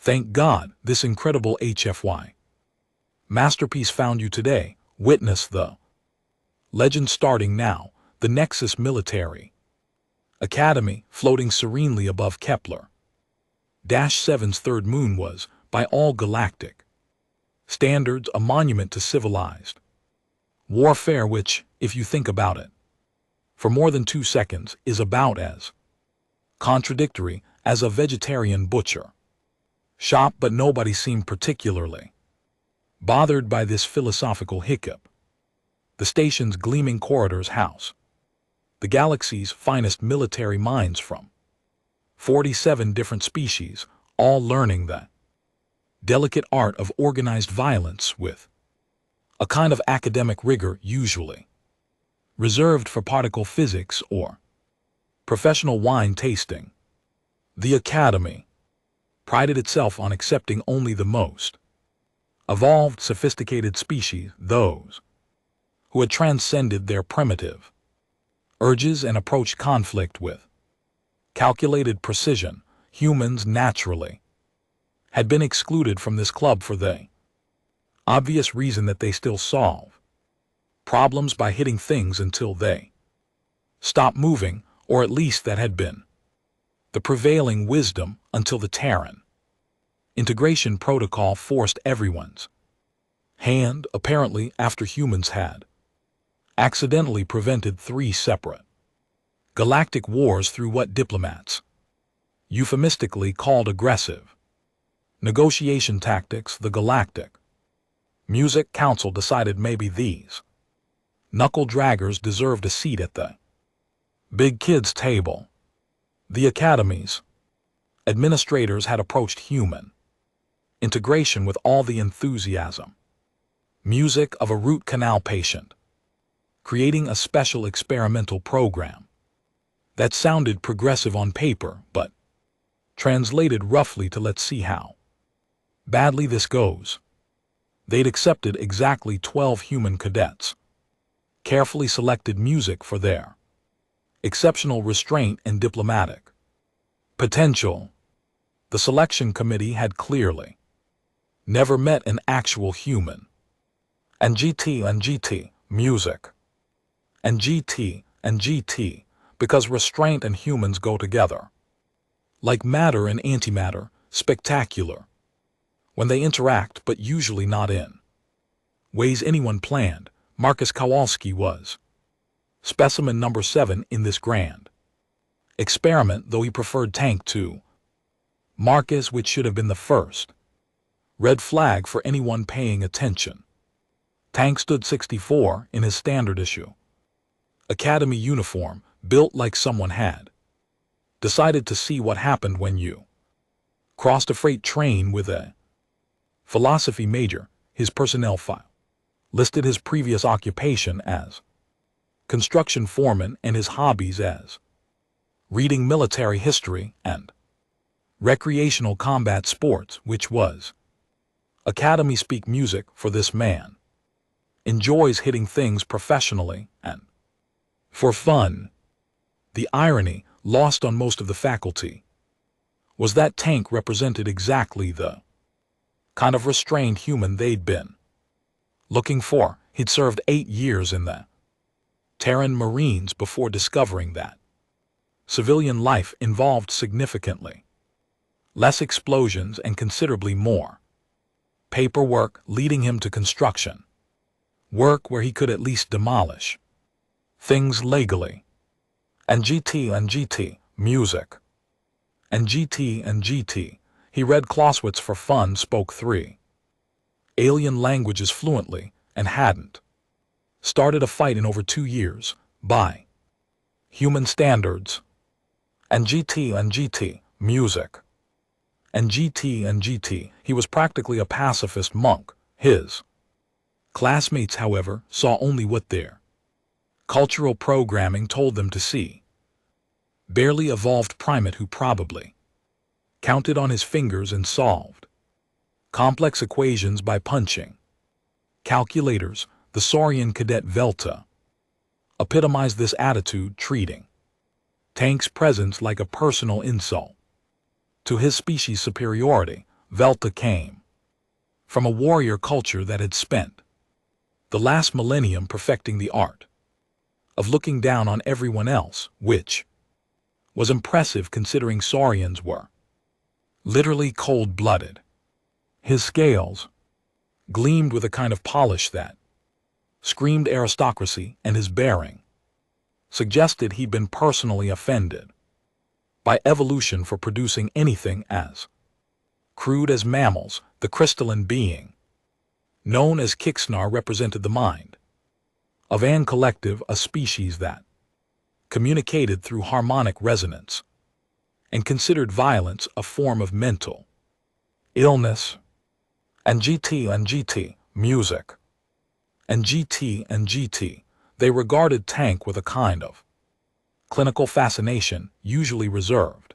Thank God this incredible HFY masterpiece found you today. Witness the legend starting now, the Nexus Military Academy floating serenely above Kepler-7's third moon was, by all galactic standards, a monument to civilized warfare which, if you think about it, for more than 2 seconds is about as contradictory as a vegetarian butcher shop. But nobody seemed particularly bothered by this philosophical hiccup. The station's gleaming corridors house the galaxy's finest military minds from 47 different species, all learning the delicate art of organized violence with a kind of academic rigor usually reserved for particle physics or professional wine tasting. The Academy prided itself on accepting only the most evolved, sophisticated species, those who had transcended their primitive urges and approached conflict with calculated precision. Humans naturally had been excluded from this club for the obvious reason that they still solve problems by hitting things until they stop moving, or at least that had been the prevailing wisdom until the Terran integration protocol forced everyone's hand, apparently after humans had accidentally prevented 3 separate galactic wars through what diplomats euphemistically called aggressive negotiation tactics. The Galactic Music Council decided maybe these knuckle-draggers deserved a seat at the big kids' table. The Academy's administrators had approached human integration with all the enthusiasm, music of a root canal patient, creating a special experimental program that sounded progressive on paper, but translated roughly to let's see how badly this goes. They'd accepted exactly 12 human cadets, carefully selected music for their exceptional restraint and diplomatic potential. The selection committee had clearly never met an actual human. And GT music. And GT, because restraint and humans go together like matter and antimatter, spectacular when they interact, but usually not in ways anyone planned. Marcus Kowalski was specimen number 7 in this grand experiment, though he preferred Tank to Marcus, which should have been the first red flag for anyone paying attention. Tank stood 64 in his standard issue Academy uniform, built like someone had decided to see what happened when you crossed a freight train with a philosophy major. His personnel file listed his previous occupation as construction foreman and his hobbies as reading military history and recreational combat sports, which was Academy speak music for this man. Enjoys hitting things professionally and for fun. The irony, lost on most of the faculty, was that Tank represented exactly the kind of restrained human they'd been looking for. He'd served 8 years in the Terran Marines before discovering that civilian life involved significantly less explosions and considerably more paperwork, leading him to construction work where he could at least demolish things legally. And GT music. And GT. He read Clausewitz for fun, spoke 3 alien languages fluently, and hadn't started a fight in over 2 years by human standards. And GT music. And GT. He was practically a pacifist monk. His classmates, however, saw only what their cultural programming told them to see. Barely evolved primate who probably counted on his fingers and solved complex equations by punching calculators. The Saurian cadet Velta epitomized this attitude, treating Tank's presence like a personal insult to his species' superiority. Velta came from a warrior culture that had spent the last millennium perfecting the art of looking down on everyone else, which was impressive considering Saurians were literally cold-blooded. His scales gleamed with a kind of polish that screamed aristocracy, and his bearing suggested he'd been personally offended by evolution for producing anything as crude as mammals. The crystalline being known as Kixnar represented the mind of an collective, a species that communicated through harmonic resonance and considered violence a form of mental illness. And GT, music. And GT, they regarded tank with a kind of clinical fascination, usually reserved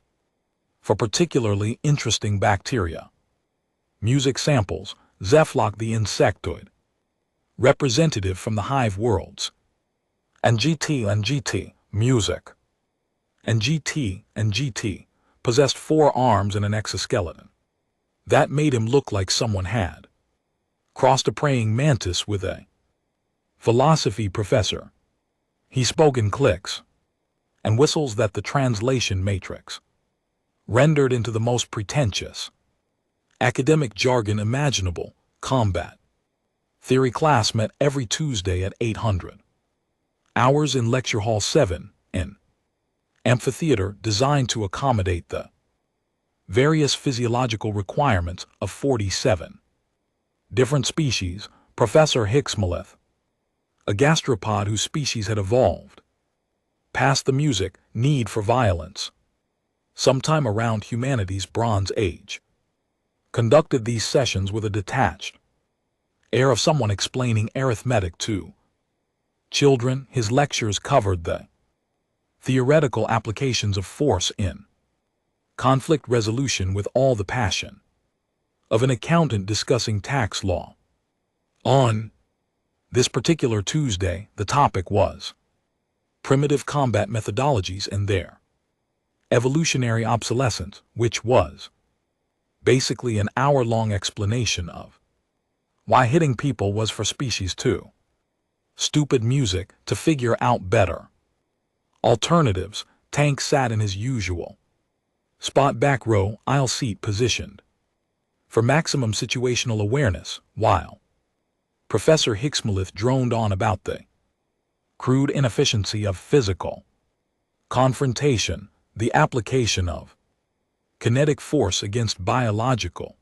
for particularly interesting bacteria. Music samples, Zephlock the insectoid, representative from the hive worlds. And GT, music. And GT possessed 4 arms and an exoskeleton that made him look like someone had crossed a praying mantis with a philosophy professor. He spoke in clicks and whistles that the translation matrix rendered into the most pretentious academic jargon imaginable. Combat theory class met every Tuesday at 800 hours in Lecture Hall 7, an amphitheater designed to accommodate the various physiological requirements of 47 different species. Professor Hicksmith, a gastropod whose species had evolved past the music need for violence sometime around humanity's Bronze Age, conducted these sessions with a detached air of someone explaining arithmetic to children. His lectures covered the theoretical applications of force in conflict resolution with all the passion of an accountant discussing tax law. On this particular Tuesday, the topic was primitive combat methodologies and their evolutionary obsolescence, which was basically an hour-long explanation of why hitting people was for species too stupid music to figure out better alternatives. Tank sat in his usual spot, back row, aisle seat, positioned for maximum situational awareness, while Professor Hicksmith droned on about the crude inefficiency of physical confrontation, the application of kinetic force against biological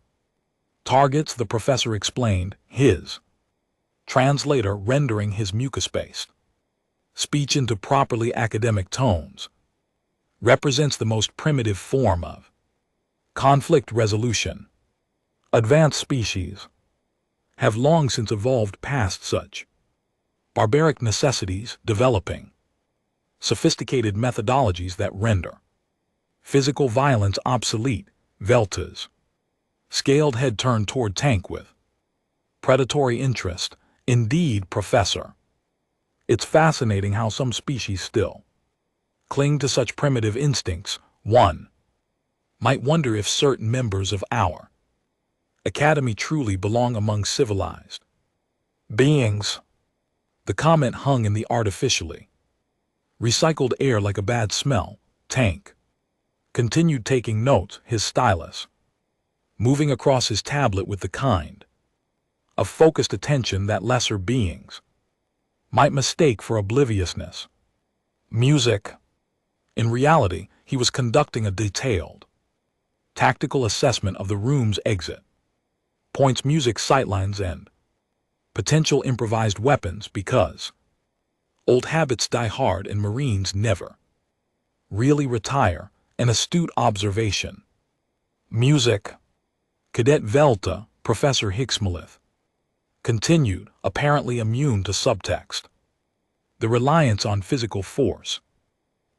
targets. The professor explained, his translator rendering his mucus-based speech into properly academic tones represents the most primitive form of conflict resolution. Advanced species have long since evolved past such barbaric necessities, developing sophisticated methodologies that render physical violence obsolete. Velta's scaled head turned toward Tank with predatory interest. Indeed, Professor, it's fascinating how some species still cling to such primitive instincts. One might wonder if certain members of our academy truly belong among civilized beings. The comment hung in the artificially recycled air like a bad smell. Tank continued taking notes, his stylus moving across his tablet with the kind of focused attention that lesser beings might mistake for obliviousness. Music. In reality, he was conducting a detailed tactical assessment of the room's exit points, music sightlines, and potential improvised weapons, because old habits die hard and Marines never really retire. An astute observation. Music. Cadet Velta, Professor Hicksmith continued, apparently immune to subtext. The reliance on physical force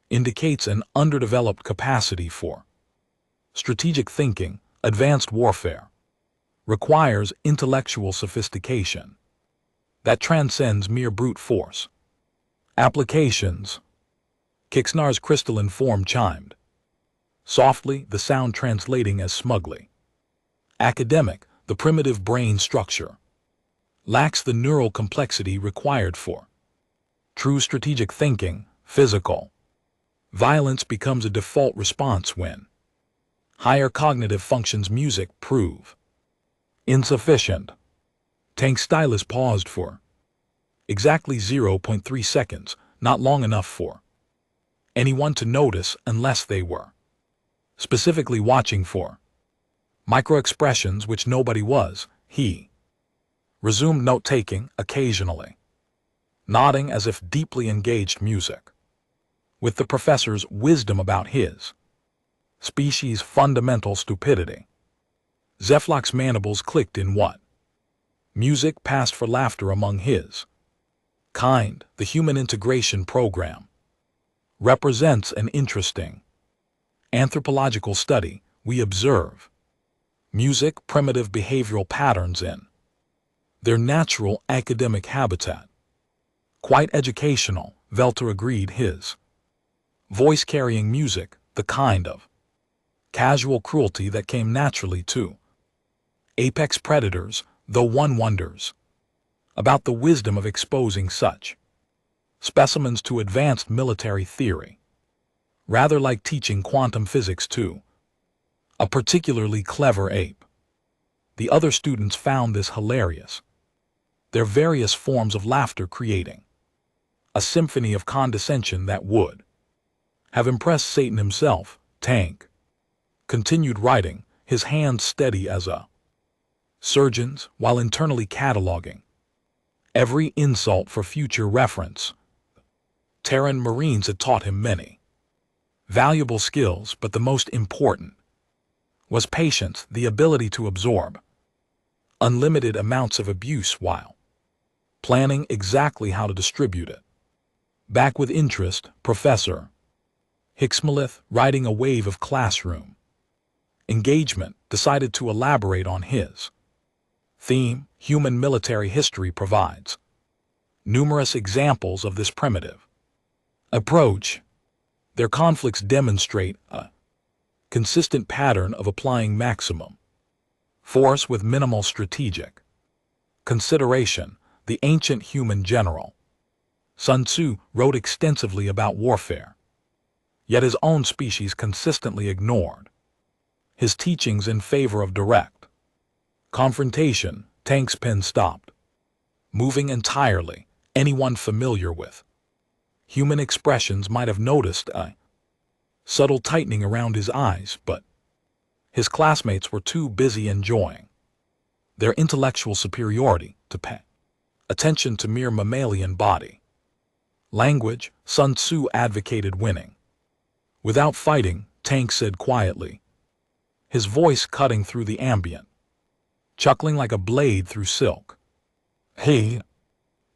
indicates an underdeveloped capacity for strategic thinking. Advanced warfare requires intellectual sophistication that transcends mere brute force applications. Kixnar's crystalline form chimed softly, the sound translating as smugly Academic, the primitive brain structure lacks the neural complexity required for true strategic thinking. Physical violence becomes a default response when higher cognitive functions. Music prove insufficient. Tank stylus paused for exactly 0.3 seconds, not long enough for anyone to notice unless they were specifically watching for micro-expressions which nobody was. He resumed note-taking, occasionally nodding as if deeply engaged. Music, with the professor's wisdom about his species' fundamental stupidity. Zeflok's mandibles clicked in what music passed for laughter among his kind. The human integration program represents an interesting anthropological study. We observe music primitive behavioral patterns in their natural academic habitat. Quite educational, Velter agreed, his voice carrying music, the kind of casual cruelty that came naturally to apex predators, though one wonders about the wisdom of exposing such specimens to advanced military theory, rather like teaching quantum physics to a particularly clever ape. The other students found this hilarious, their various forms of laughter creating a symphony of condescension that would have impressed Satan himself. Tank continued writing, his hands steady as a surgeon's, while internally cataloging every insult for future reference. Terran Marines had taught him many valuable skills, but the most important was patience, the ability to absorb unlimited amounts of abuse while planning exactly how to distribute it. Back with interest, Professor Hicksmith, riding a wave of classroom engagement, decided to elaborate on his theme. Human military history provides numerous examples of this primitive approach. Their conflicts demonstrate a consistent pattern of applying maximum force with minimal strategic consideration. The ancient human general Sun Tzu wrote extensively about warfare, yet his own species consistently ignored his teachings in favor of direct confrontation. Tank's pen stopped moving entirely. Anyone familiar with human expressions might have noticed a subtle tightening around his eyes, but his classmates were too busy enjoying their intellectual superiority to pay attention to mere mammalian body language. Sun Tzu advocated winning without fighting, Tank said quietly, his voice cutting through the ambient, chuckling like a blade through silk. He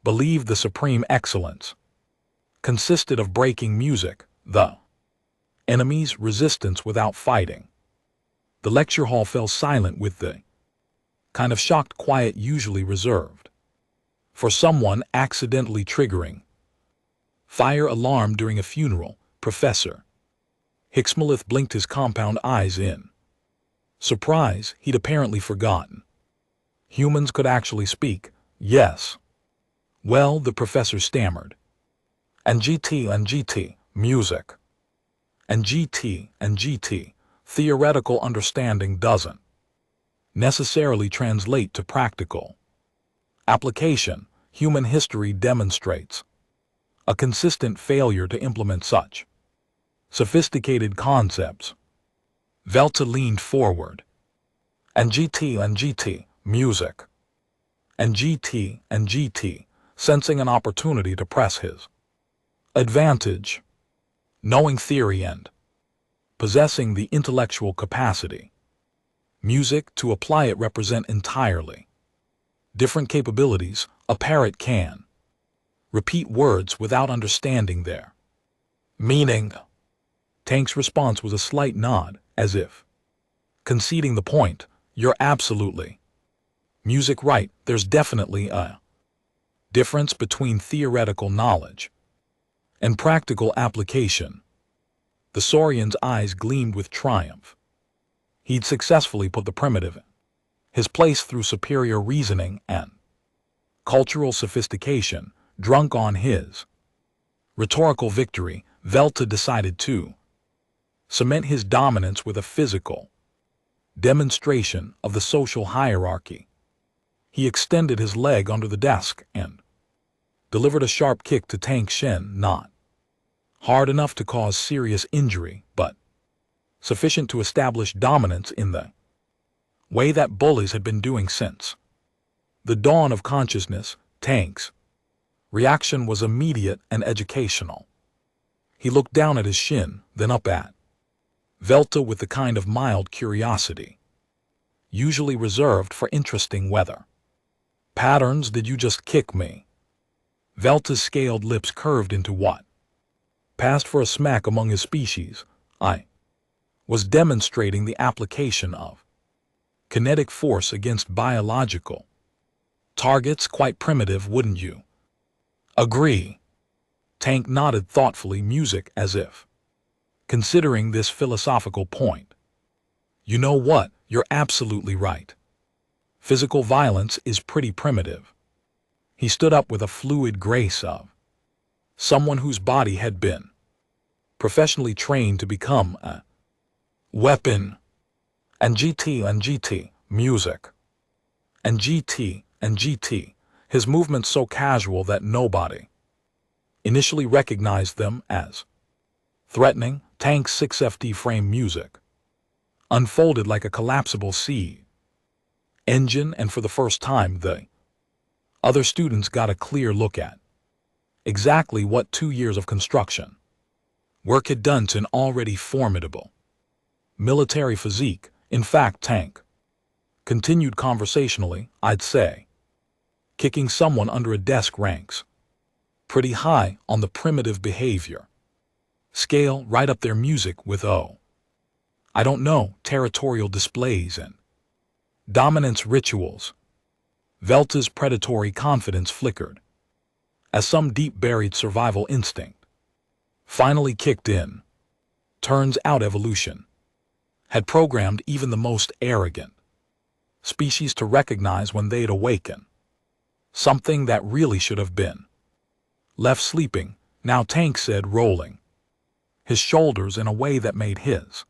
believed the supreme excellence consisted of breaking music, the enemy's resistance without fighting. The lecture hall fell silent with the kind of shocked quiet usually reserved for someone accidentally triggering fire alarm during a funeral. Professor Hicksmith blinked his compound eyes in surprise. He'd apparently forgotten humans could actually speak. Yes. Well, the professor stammered. And GT, music. And GT, theoretical understanding doesn't necessarily translate to practical application. Human history demonstrates a consistent failure to implement such sophisticated concepts. Velta leaned forward. And GT, music. And GT, sensing an opportunity to press his advantage, knowing theory and possessing the intellectual capacity. Music, to apply it, represent entirely different capabilities. A parrot can repeat words without understanding their meaning. Tank's response was a slight nod, as if conceding the point. You're absolutely music right. There's definitely a difference between theoretical knowledge and practical application. The Saurian's eyes gleamed with triumph. He'd successfully put the primitive his place through superior reasoning and cultural sophistication, drunk on his rhetorical victory, Velta decided to cement his dominance with a physical demonstration of the social hierarchy. He extended his leg under the desk and delivered a sharp kick to Tank Shen, not hard enough to cause serious injury, but sufficient to establish dominance in the way that bullies had been doing since the dawn of consciousness. Tank's reaction was immediate and educational. He looked down at his shin, then up at Velta with the kind of mild curiosity usually reserved for interesting weather. Patterns, did you just kick me? Velta's scaled lips curved into what passed for a smack among his species. I was demonstrating the application of kinetic force against biological targets. Quite primitive, wouldn't you agree? Tank nodded thoughtfully, music as if considering this philosophical point. You know what? You're absolutely right. Physical violence is pretty primitive. He stood up with a fluid grace of someone whose body had been professionally trained to become a weapon. And GT, music. And GT, his movements so casual that nobody initially recognized them as threatening. Tank's 6FD frame music unfolded like a collapsible sea engine, and for the first time the other students got a clear look at exactly what 2 years of construction work had done to an already formidable military physique. In fact, Tank continued conversationally, I'd say kicking someone under a desk ranks pretty high on the primitive behavior scale, right up their music with I don't know, territorial displays and dominance rituals. Velta's predatory confidence flickered as some deep-buried survival instinct finally kicked in. Turns out evolution had programmed even the most arrogant species to recognize when they'd awaken something that really should have been left sleeping. Now, Tank said, rolling his shoulders in a way that made his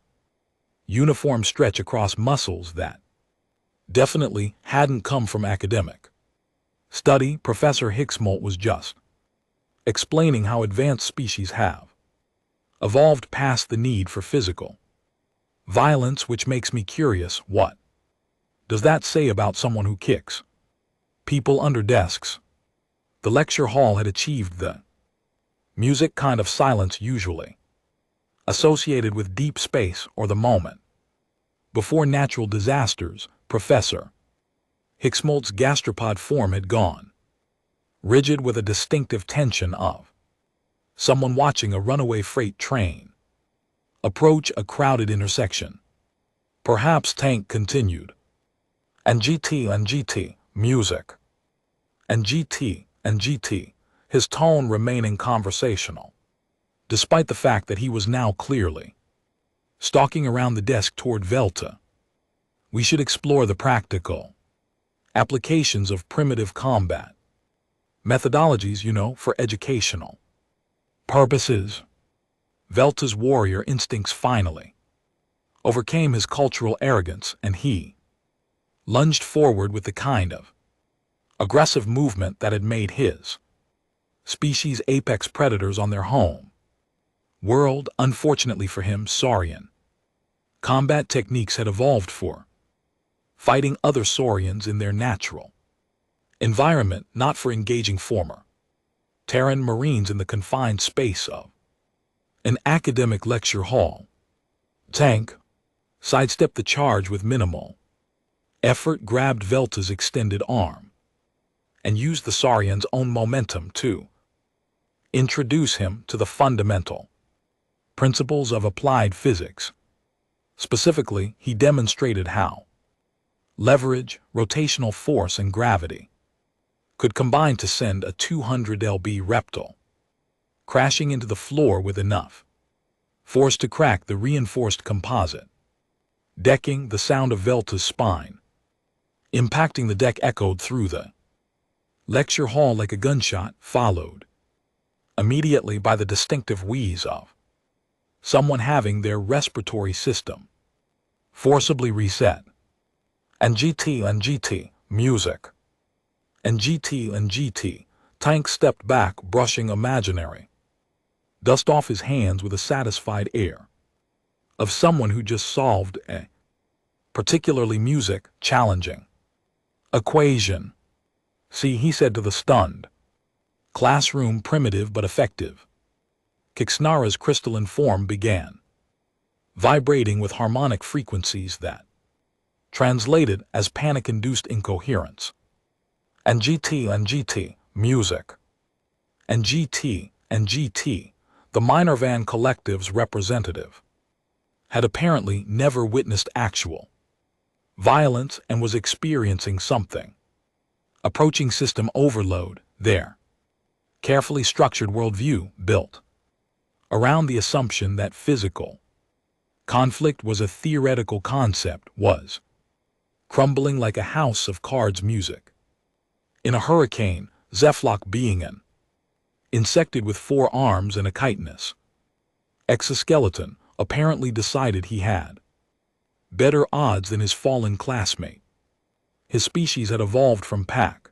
uniform stretch across muscles that definitely hadn't come from academic study. Professor Hicksmolt was just explaining how advanced species have evolved past the need for physical violence, which makes me curious. What does that say about someone who kicks people under desks? The lecture hall had achieved the music kind of silence usually associated with deep space or the moment before natural disasters. Professor Hicksmolt's gastropod form had gone rigid with a distinctive tension of someone watching a runaway freight train approach a crowded intersection. Perhaps, Tank continued, and GT, music, and GT, his tone remaining conversational, despite the fact that he was now clearly stalking around the desk toward Velta. We should explore the practical applications of primitive combat methodologies, for educational purposes. Velta's warrior instincts finally overcame his cultural arrogance, and he lunged forward with the kind of aggressive movement that had made his species apex predators on their home world. Unfortunately for him, Saurian combat techniques had evolved for fighting other Saurians in their natural environment, not for engaging former Terran Marines in the confined space of an academic lecture hall. Tank sidestepped the charge with minimal effort, grabbed Velta's extended arm, and used the Saurian's own momentum to introduce him to the fundamental principles of applied physics. Specifically, he demonstrated how leverage, rotational force, and gravity could combine to send a 200 lb reptile crashing into the floor with enough force to crack the reinforced composite decking. The sound of Velta's spine Impacting the deck echoed through the lecture hall like a gunshot, followed immediately by the distinctive wheeze of someone having their respiratory system forcibly reset. And GT, music. And GT, Tank stepped back, brushing imaginary dust off his hands with a satisfied air of someone who just solved a particularly music challenging equation. See, he said to the stunned classroom, primitive but effective. Kixnara's crystalline form began vibrating with harmonic frequencies that translated as panic-induced incoherence. And GT, music. And GT, the minor van collective's representative, had apparently never witnessed actual violence and was experiencing something approaching system overload. Their carefully structured worldview, built around the assumption that physical conflict was a theoretical concept, was crumbling like a house of cards. Music. In a hurricane, Zeflock being an insected with 4 arms and a chitinous exoskeleton, apparently decided he had better odds than his fallen classmate. His species had evolved from pack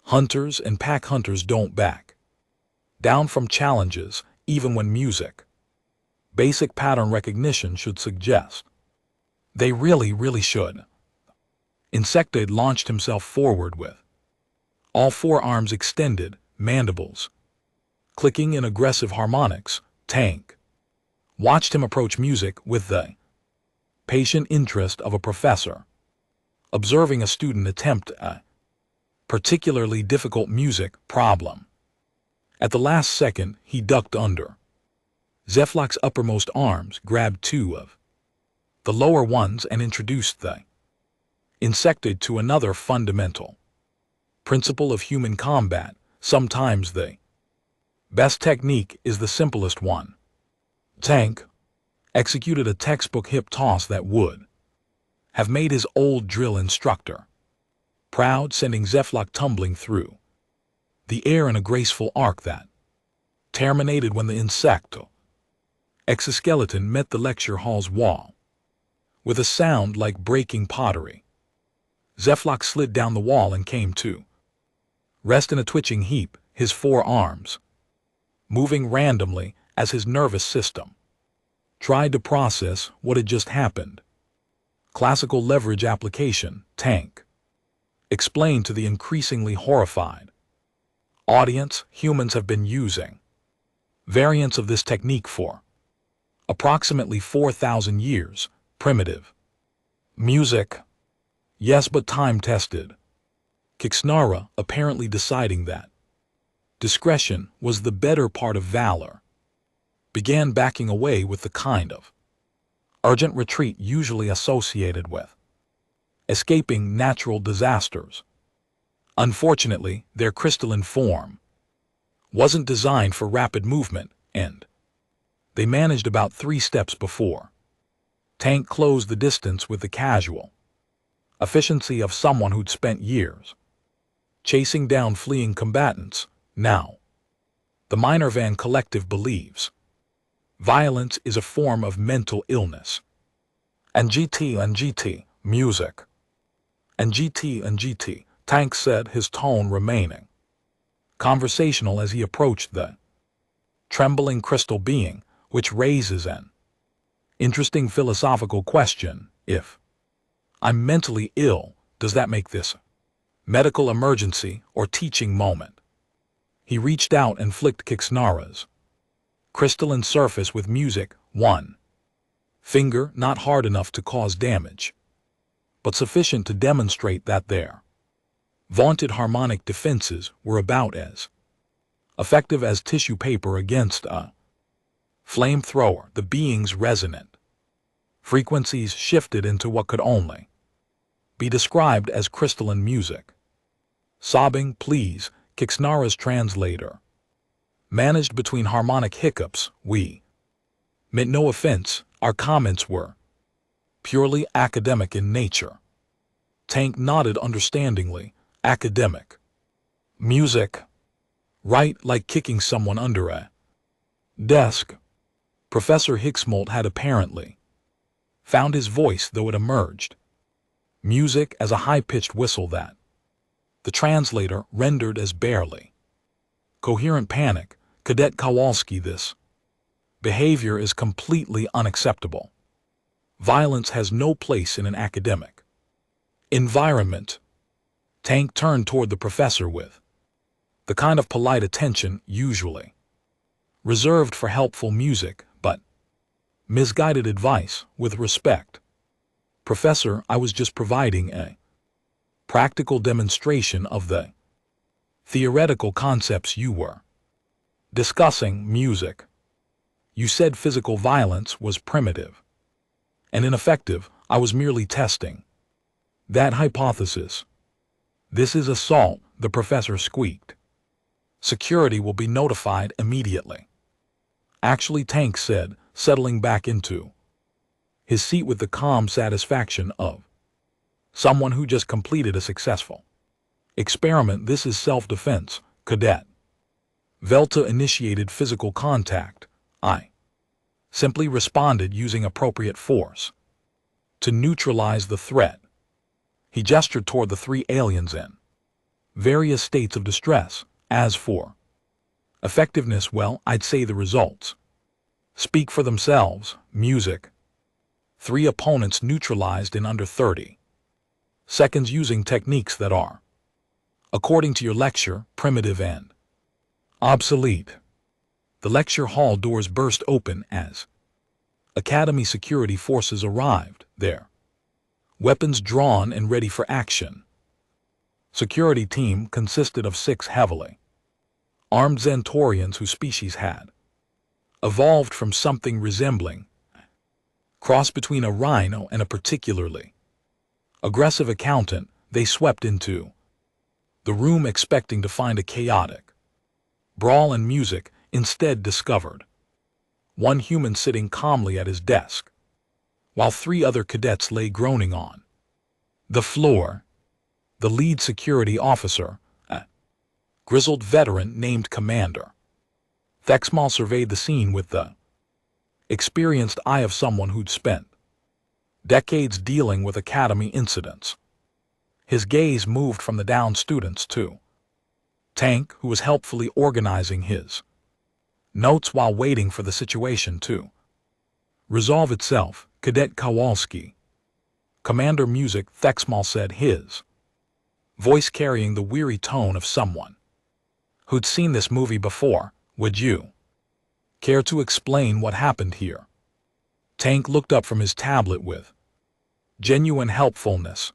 hunters, and pack hunters don't back down from challenges, even when music basic pattern recognition should suggest they really should. Insectoid launched himself forward with all 4 arms extended, mandibles clicking in aggressive harmonics. Tank watched him approach music with the patient interest of a professor observing a student attempt a particularly difficult music problem. At the last second, he ducked under Zeflock's uppermost arms, grabbed 2 of the lower ones, and introduced the insectoid to another fundamental principle of human combat. Sometimes the best technique is the simplest one. Tank executed a textbook hip toss that would have made his old drill instructor proud, sending Zeflock tumbling through the air in a graceful arc that terminated when the insecto exoskeleton met the lecture hall's wall. With a sound like breaking pottery, Zeflock slid down the wall and came to rest in a twitching heap, his 4 arms moving randomly as his nervous system tried to process what had just happened. Classical leverage application, Tank explained to the increasingly horrified audience. Humans have been using variants of this technique for approximately 4,000 years. Primitive music, yes, but time-tested. Kixnara, apparently deciding that discretion was the better part of valor, began backing away with the kind of urgent retreat usually associated with escaping natural disasters. Unfortunately, their crystalline form wasn't designed for rapid movement, and they managed about 3 steps before Tank closed the distance with the casual efficiency of someone who'd spent years chasing down fleeing combatants. Now, the minor van collective believes violence is a form of mental illness. And GT, music. And GT, Tank said, his tone remaining conversational as he approached the trembling crystal being, which raises an interesting philosophical question. If I'm mentally ill, does that make this medical emergency or teaching moment? He reached out and flicked Kixnara's crystalline surface with music, 1 finger, not hard enough to cause damage, but sufficient to demonstrate that their vaunted harmonic defenses were about as effective as tissue paper against a flamethrower. The being's resonant frequencies shifted into what could only be described as crystalline music. Sobbing pleas, Kixnara's translator managed between harmonic hiccups. We meant no offense, our comments were purely academic in nature. Tank nodded understandingly. Academic. Music. Right, like kicking someone under a desk. Professor Hicksmolt had apparently found his voice, though it emerged. Music as a high-pitched whistle that the translator rendered as barely coherent panic. Cadet Kowalski, this behavior is completely unacceptable. Violence has no place in an academic environment. Tank turned toward the professor with the kind of polite attention usually reserved for helpful music, but misguided advice. With respect, Professor, I was just providing a practical demonstration of the theoretical concepts you were discussing. Music. You said physical violence was primitive and ineffective. I was merely testing that hypothesis. This is assault, the professor squeaked. Security will be notified immediately. Actually, Tank said, settling back into his seat with the calm satisfaction of someone who just completed a successful experiment. This is self-defense, Cadet. Velta initiated physical contact. I simply responded using appropriate force to neutralize the threat. He gestured toward the three aliens in various states of distress. As for effectiveness, well, I'd say the results speak for themselves. Music. 3 opponents neutralized in under 30 seconds using techniques that are, according to your lecture, primitive and obsolete. The lecture hall doors burst open as Academy security forces arrived, their weapons drawn and ready for action. Security team consisted of 6 heavily armed Zentorians whose species had evolved from something resembling a cross between a rhino and a particularly aggressive accountant. They swept into the room expecting to find a chaotic brawl and music, instead discovered one human sitting calmly at his desk, while 3 other cadets lay groaning on the floor. The lead security officer, a grizzled veteran named Commander Thexmal, surveyed the scene with the experienced eye of someone who'd spent decades dealing with Academy incidents. His gaze moved from the downed students to Tank, who was helpfully organizing his notes while waiting for the situation to resolve itself. Cadet Kowalski. Commander Music, Thexmal said, his voice carrying the weary tone of someone who'd seen this movie before. Would you care to explain what happened here? Tank looked up from his tablet with genuine helpfulness.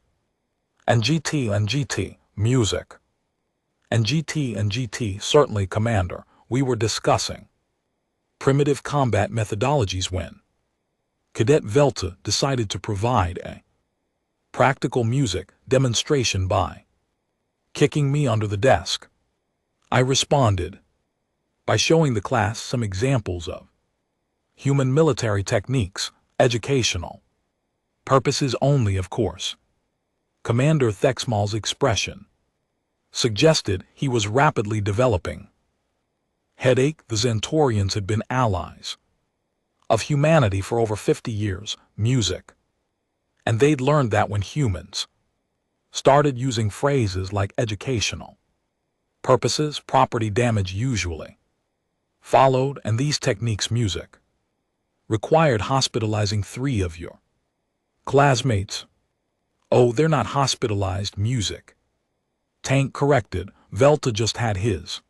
And GT, music. And GT, certainly, Commander. We were discussing primitive combat methodologies when Cadet Velta decided to provide a practical music demonstration by kicking me under the desk. I responded by showing the class some examples of human military techniques, educational purposes only, of course. Commander Thexmal's expression suggested he was rapidly developing headache. The Zentorians had been allies of humanity for over 50 years, music, and they'd learned that when humans started using phrases like educational purposes, property damage usually followed, and these techniques, music, required hospitalizing 3 of your classmates. Oh, they're not hospitalized, music. Tank corrected. Velta just had his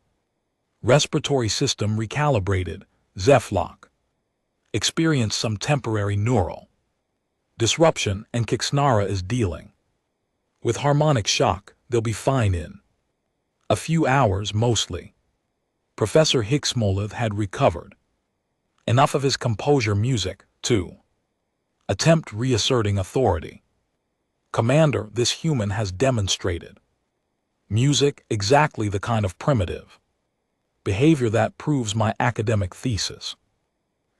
respiratory system recalibrated. Zeflock experienced some temporary neural disruption, and Kixnara is dealing with harmonic shock. They'll be fine in a few hours, mostly. Professor Hicksmolith had recovered enough of his composure, music, to attempt reasserting authority. Commander, this human has demonstrated music, exactly the kind of primitive behavior that proves my academic thesis.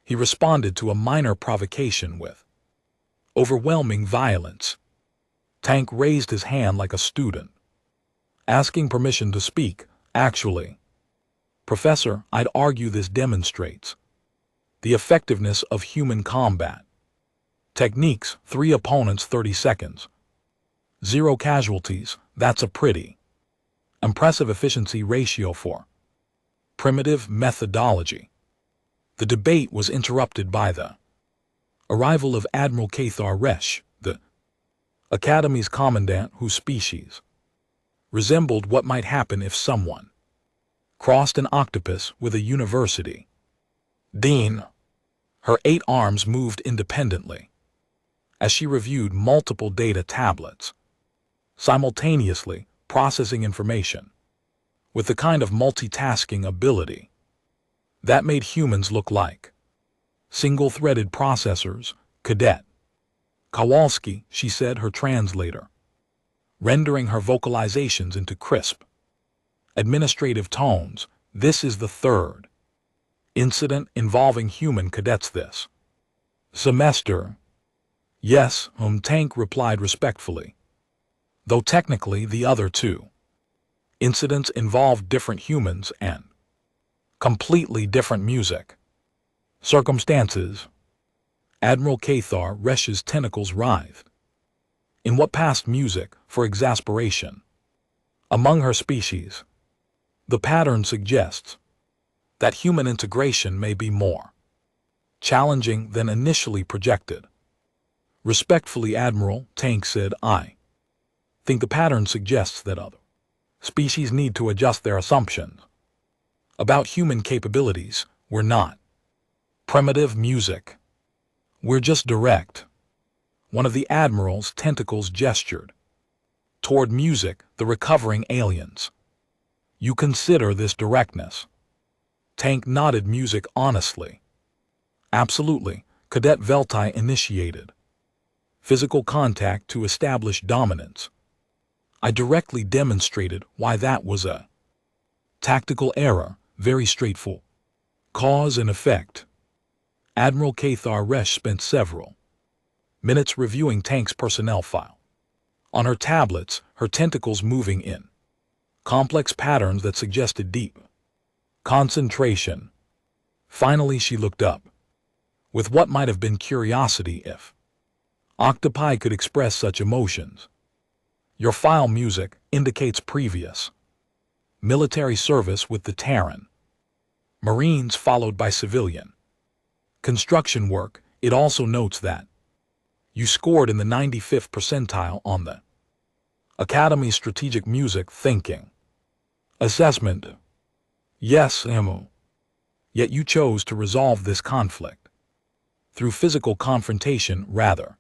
He responded to a minor provocation with overwhelming violence. Tank raised his hand like a student, asking permission to speak. Actually, Professor, I'd argue this demonstrates the effectiveness of human combat. Techniques: 3 opponents 30 seconds. 0 casualties, that's a pretty impressive efficiency ratio for primitive methodology. The debate was interrupted by the arrival of Admiral Cathar Resh, the Academy's commandant, whose species resembled what might happen if someone crossed an octopus with a university dean. Her 8 arms moved independently as she reviewed multiple data tablets, simultaneously processing information with the kind of multitasking ability that made humans look like single-threaded processors. Cadet Kowalski, she said, her translator, rendering her vocalizations into crisp, administrative tones. This is the 3rd incident involving human cadets this semester. Yes, Tank replied respectfully, though technically the other 2 incidents involved different humans and completely different music circumstances. Admiral Cathar Resh's tentacles writhed in what passed music for exasperation among her species. The pattern suggests that human integration may be more challenging than initially projected. Respectfully, Admiral, Tank said, I think the pattern suggests that other species need to adjust their assumptions about human capabilities. We're not primitive music. We're just direct. One of the Admiral's tentacles gestured toward music, the recovering aliens. You consider this directness? Tank nodded. Music, honestly. Absolutely. Cadet Veltai initiated physical contact to establish dominance. I directly demonstrated why that was a tactical error, very straightforward. Cause and effect. Admiral Cathar Resh spent several minutes reviewing Tank's personnel file. On her tablets, her tentacles moving in complex patterns that suggested deep concentration. Finally, she looked up with what might have been curiosity if octopi could express such emotions. Your file music indicates previous military service with the Terran Marines followed by civilian construction work. It also notes that you scored in the 95th percentile on the Academy's strategic music thinking assessment. Yes, Emu. Yet you chose to resolve this conflict through physical confrontation rather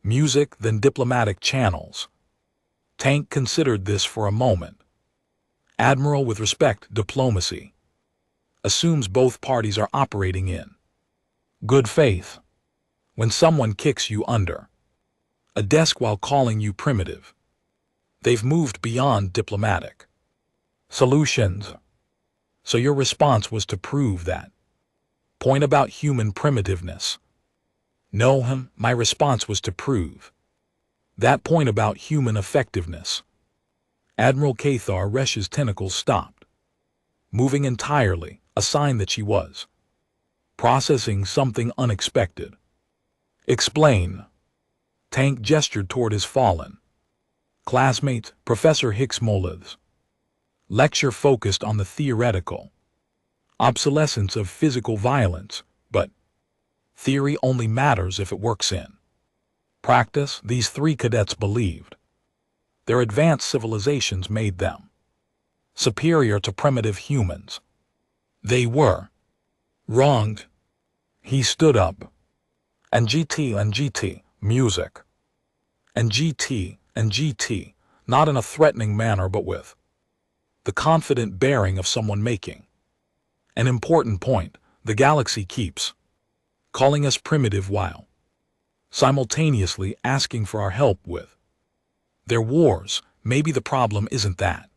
music than diplomatic channels. Tank considered this for a moment. Admiral, with respect, diplomacy assumes both parties are operating in good faith. When someone kicks you under a desk while calling you primitive, they've moved beyond diplomatic solutions. So your response was to prove that point about human primitiveness. No, my response was to prove that point about human effectiveness. Admiral Cathar Resh's tentacles stopped moving entirely, a sign that she was processing something unexpected. Explain. Tank gestured toward his fallen classmate, Professor Hicks Molith's lecture focused on the theoretical obsolescence of physical violence, but theory only matters if it works in practice. These 3 cadets believed their advanced civilizations made them superior to primitive humans. They were wronged. He stood up. And GT, music. And GT, not in a threatening manner but with the confident bearing of someone making an important point. The galaxy keeps calling us primitive while simultaneously asking for our help with their wars. Maybe the problem isn't that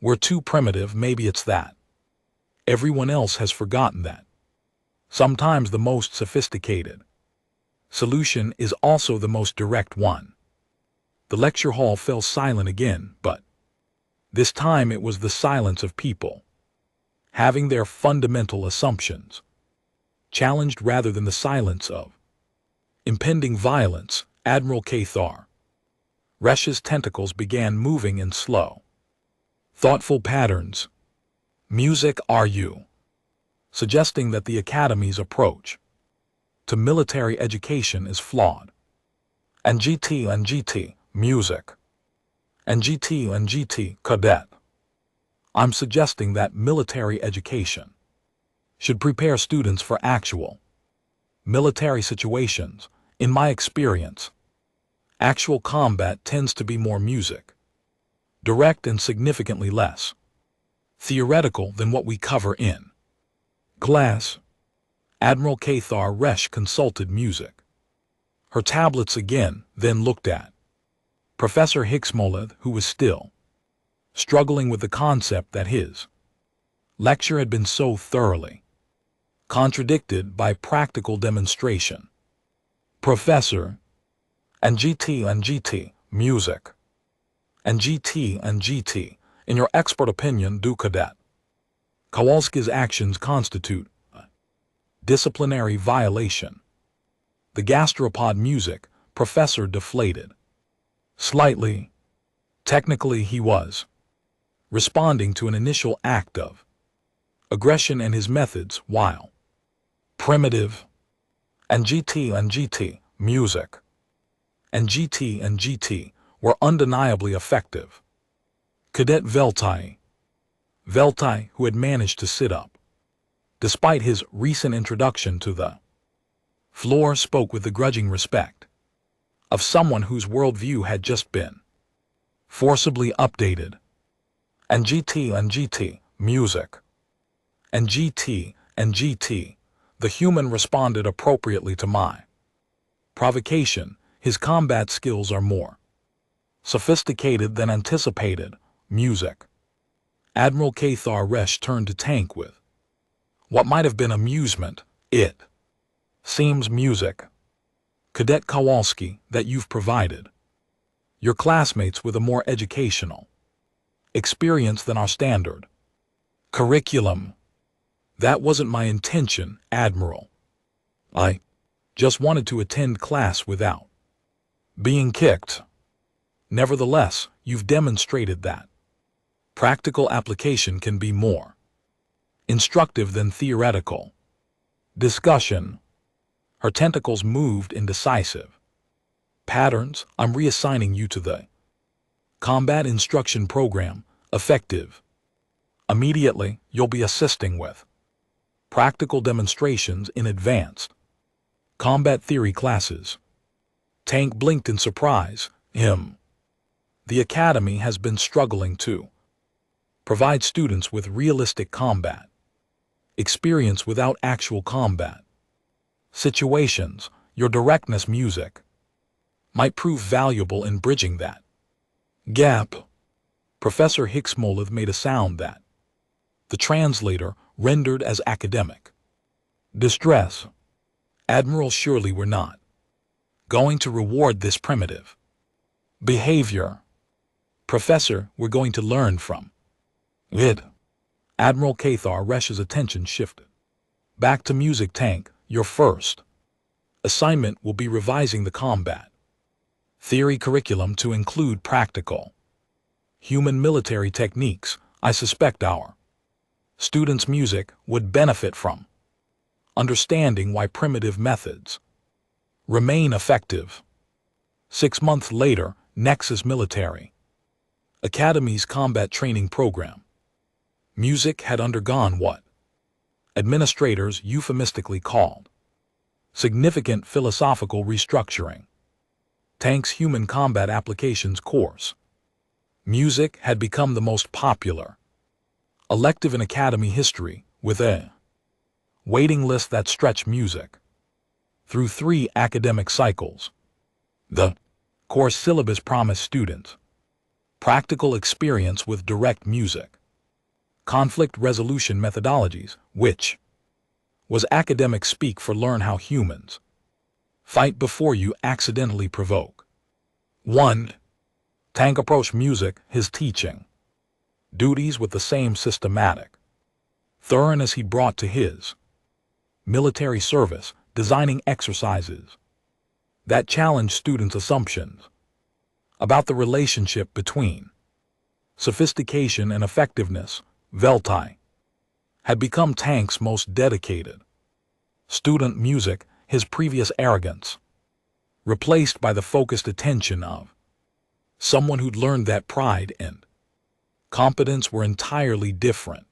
we're too primitive, maybe it's that everyone else has forgotten that sometimes the most sophisticated solution is also the most direct one. The lecture hall fell silent again, but this time it was the silence of people, having their fundamental assumptions challenged rather than the silence of impending violence. Admiral Cathar Resh's tentacles began moving in slow, thoughtful patterns. Music, are you suggesting that the Academy's approach to military education is flawed? NGT, music. NGT, cadet. I'm suggesting that military education should prepare students for actual military situations. In my experience, actual combat tends to be more music, direct and significantly less theoretical than what we cover in class. Admiral Cathar Resh consulted music, her tablets again, then looked at Professor Hicksmoleth, who was still struggling with the concept that his lecture had been so thoroughly contradicted by practical demonstration. Professor, NGT, music. NGT, in your expert opinion, do Cadet Kowalski's actions constitute a disciplinary violation? The gastropod music, Professor deflated slightly. Technically, he was responding to an initial act of aggression, and his methods, while primitive. NGT, music. NGT, were undeniably effective. Cadet Veltai, who had managed to sit up despite his recent introduction to the floor, spoke with the grudging respect of someone whose worldview had just been forcibly updated. NGT, music. NGT, the human responded appropriately to my provocation. His combat skills are more sophisticated than anticipated. Music. Admiral Cathar Resh turned to Tank with what might have been amusement. It seems, music. Cadet Kowalski, that you've provided your classmates with a more educational experience than our standard curriculum. That wasn't my intention, Admiral. I just wanted to attend class without being kicked. Nevertheless, you've demonstrated that practical application can be more instructive than theoretical discussion. Her tentacles moved in decisive patterns. I'm reassigning you to the combat instruction program, effective immediately. You'll be assisting with practical demonstrations in advanced combat theory classes. Tank blinked in surprise. The Academy has been struggling to provide students with realistic combat experience without actual combat situations. Your directness, music, might prove valuable in bridging that gap. Professor Hicksmoleth made a sound that the translator rendered as academic distress. Admiral, surely we're not going to reward this primitive behavior. Professor, we're going to learn from it. Admiral Cathar Resh's attention shifted back to music. Tank, your first assignment will be revising the combat theory curriculum to include practical human military techniques. I suspect our students' music would benefit from understanding why primitive methods remain effective. 6 months later, Nexus Military Academy's combat training program. Music had undergone what administrators euphemistically called significant philosophical restructuring. Tank's Human Combat Applications course. Music had become the most popular elective in Academy history, with a waiting list that stretched music through 3 academic cycles. The course syllabus promised students practical experience with direct music, conflict resolution methodologies, which was academic speak for learn how humans fight before you accidentally provoke. 1. Tank approached music, his teaching duties with the same systematic thoroughness he brought to his military service, designing exercises that challenged students' assumptions about the relationship between sophistication and effectiveness. Veltai had become Tank's most dedicated student. Music, his previous arrogance, replaced by the focused attention of someone who'd learned that pride and competence were entirely different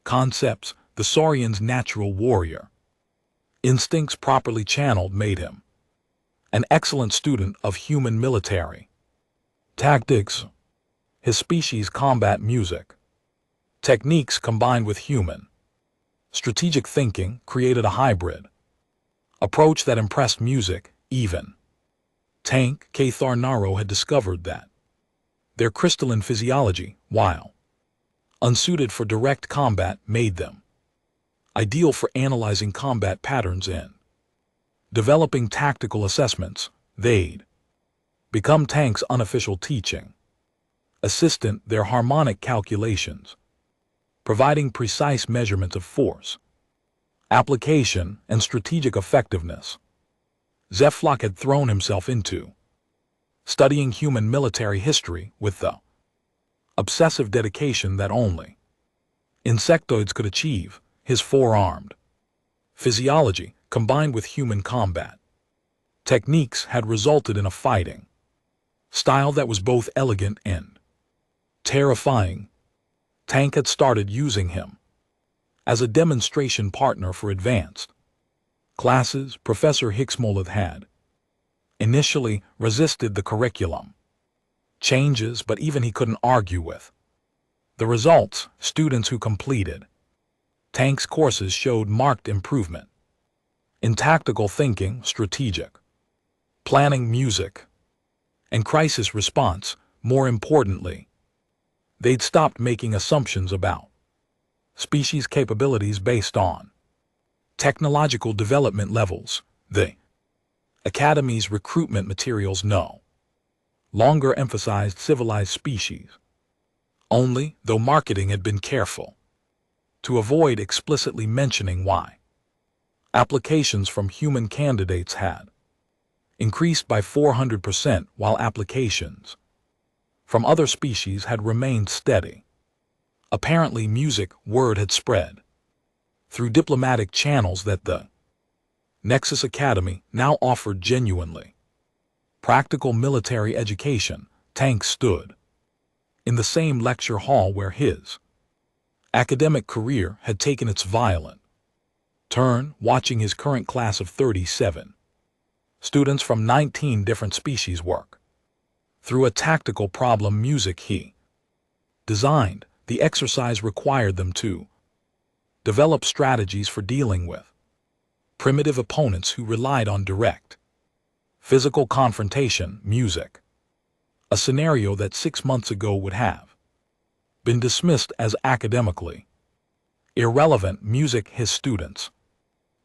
concepts. The Saurian's natural warrior instincts properly channeled made him an excellent student of human military tactics. His species' combat music techniques combined with human strategic thinking created a hybrid approach that impressed music. Even Tank Katharnaro had discovered that their crystalline physiology, while unsuited for direct combat, made them ideal for analyzing combat patterns and developing tactical assessments. They'd become Tank's unofficial teaching assistant, their harmonic calculations providing precise measurements of force, application, and strategic effectiveness. Zeflock had thrown himself into studying human military history with the obsessive dedication that only insectoids could achieve. His four-armed physiology, combined with human combat techniques, had resulted in a fighting style that was both elegant and terrifying. Tank had started using him as a demonstration partner for advanced classes. Professor Hicksmoleth had initially resisted the curriculum changes, but even he couldn't argue with the results. Students who completed Tank's courses showed marked improvement in tactical thinking, strategic planning, music, and crisis response. More importantly, they'd stopped making assumptions about species capabilities based on technological development levels. The Academy's recruitment materials no longer emphasized civilized species only, though marketing had been careful to avoid explicitly mentioning why applications from human candidates had increased by 400% while applications from other species had remained steady. Apparently, music word had spread through diplomatic channels that the Nexus Academy now offered genuinely practical military education. Tank stood in the same lecture hall where his academic career had taken its violent turn, watching his current class of 37 students from 19 different species work through a tactical problem. Music he designed. The exercise required them to develop strategies for dealing with primitive opponents who relied on direct physical confrontation. Music, a scenario that 6 months ago would have been dismissed as academically irrelevant. Music, his students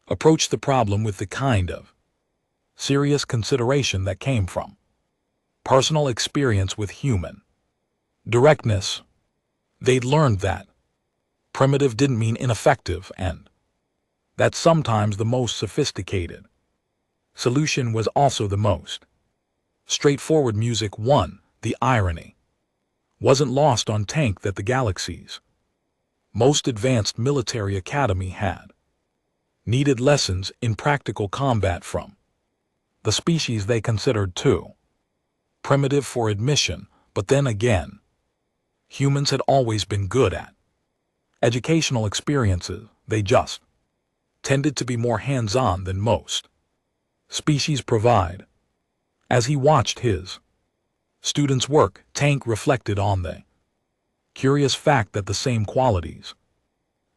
approached the problem with the kind of serious consideration that came from personal experience with human directness. They'd learned that primitive didn't mean ineffective, and that sometimes the most sophisticated solution was also the most straightforward. Music 1. The irony wasn't lost on Tank that the galaxy's most advanced military academy had needed lessons in practical combat from the species they considered too primitive for admission. But then again, humans had always been good at educational experiences. They just tended to be more hands-on than most species provide. As he watched his students work, Tank reflected on the curious fact that the same qualities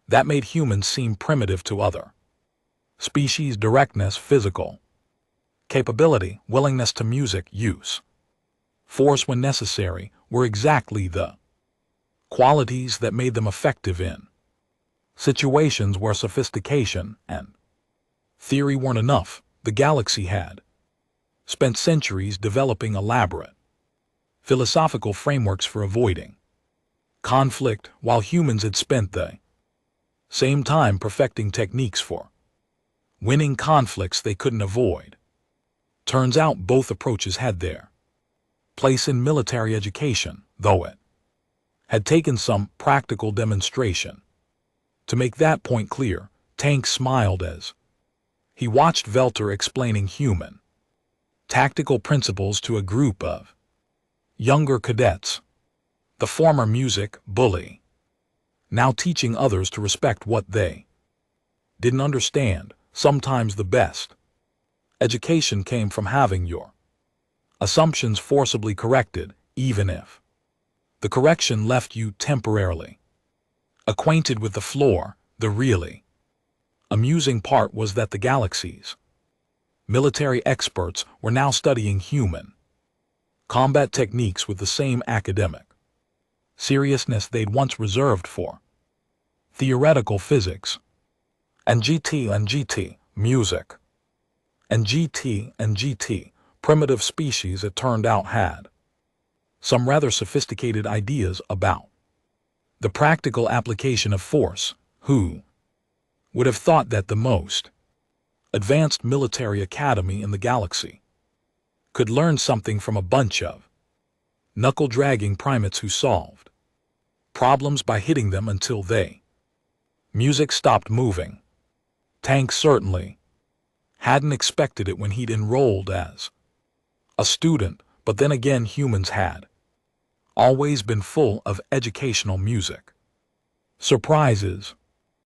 that made humans seem primitive to other species, directness, physical capability, willingness to music, use force when necessary, were exactly the qualities that made them effective in situations where sophistication and theory weren't enough. The galaxy had spent centuries developing elaborate philosophical frameworks for avoiding conflict, while humans had spent the same time perfecting techniques for winning conflicts they couldn't avoid. Turns out both approaches had their place in military education, though it had taken some practical demonstration. To make that point clear, Tank smiled as he watched Velter explaining human tactical principles to a group of younger cadets, the former music bully, now teaching others to respect what they didn't understand. Sometimes the best education came from having your assumptions forcibly corrected, even if the correction left you temporarily acquainted with the floor. The really amusing part was that the galaxy's military experts were now studying human combat techniques with the same academic seriousness they'd once reserved for theoretical physics. And GT, music. And GT, primitive species, it turned out, had some rather sophisticated ideas about the practical application of force. Who would have thought that the most advanced military academy in the galaxy could learn something from a bunch of knuckle-dragging primates who solved problems by hitting them until they music stopped moving. Tank certainly hadn't expected it when he'd enrolled as a student, but then again, humans had always been full of educational music surprises.